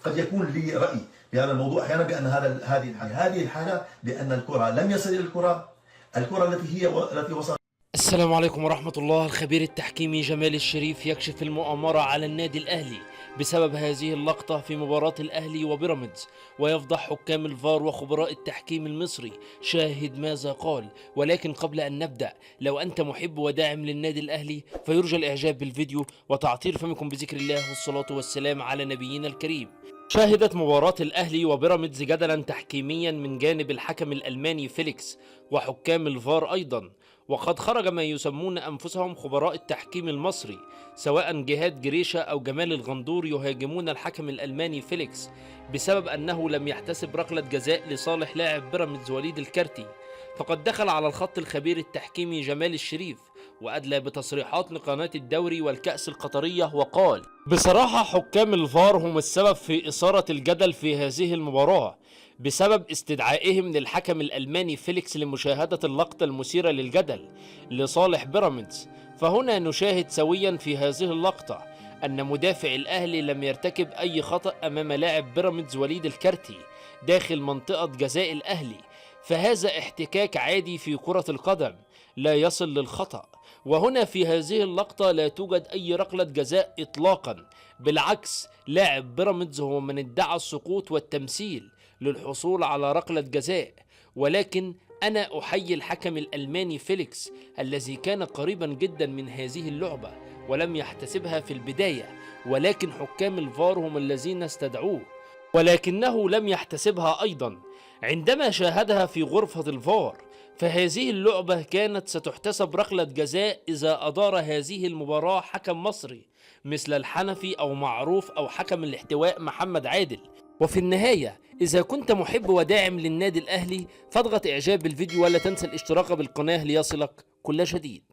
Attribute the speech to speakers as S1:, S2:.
S1: قد يكون لي رأي في هذا الموضوع أحيانا بأن هذه الحالة بأن الكرة لم يصل إلى الكرة التي وصلت.
S2: السلام عليكم ورحمة الله. الخبير التحكيمي جمال الشريف يكشف المؤامرة على النادي الأهلي بسبب هذه اللقطة في مباراة الأهلي وبيراميدز، ويفضح حكام الفار وخبراء التحكيم المصري. شاهد ماذا قال. ولكن قبل أن نبدأ، لو أنت محب وداعم للنادي الأهلي فيرجى الإعجاب بالفيديو وتعطير فمكم بذكر الله والصلاة والسلام على نبينا الكريم. شهدت مباراة الأهلي وبيراميدز جدلا تحكيميا من جانب الحكم الألماني فيليكس وحكام الفار أيضا، وقد خرج ما يسمون أنفسهم خبراء التحكيم المصري سواء جهاد جريشة أو جمال الغندور يهاجمون الحكم الألماني فيليكس بسبب أنه لم يحتسب ركلة جزاء لصالح لاعب بيراميدز وليد الكارتي. فقد دخل على الخط الخبير التحكيمي جمال الشريف وأدلى بتصريحات لقناة الدوري والكأس القطرية وقال: بصراحة حكام الفار هم السبب في إثارة الجدل في هذه المباراة بسبب استدعائهم للحكم الألماني فيليكس لمشاهدة اللقطة المثيرة للجدل لصالح بيراميدز. فهنا نشاهد سويا في هذه اللقطة أن مدافع الأهلي لم يرتكب أي خطأ أمام لاعب بيراميدز وليد الكارتي داخل منطقة جزاء الأهلي، فهذا احتكاك عادي في كرة القدم لا يصل للخطأ. وهنا في هذه اللقطة لا توجد أي ركلة جزاء إطلاقا، بالعكس لاعب بيراميدز هو من ادعى السقوط والتمثيل للحصول على ركلة جزاء. ولكن أنا أحيي الحكم الألماني فيليكس الذي كان قريبا جدا من هذه اللعبة ولم يحتسبها في البداية، ولكن حكام الفار هم الذين استدعوه ولكنه لم يحتسبها أيضا عندما شاهدها في غرفة الفار. فهذه اللعبة كانت ستحتسب ركلة جزاء إذا أدار هذه المباراة حكم مصري مثل الحنفي أو معروف أو حكم الاحتواء محمد عادل. وفي النهاية، إذا كنت محب وداعم للنادي الأهلي فاضغط إعجاب بالفيديو ولا تنسى الاشتراك بالقناة ليصلك كل جديد.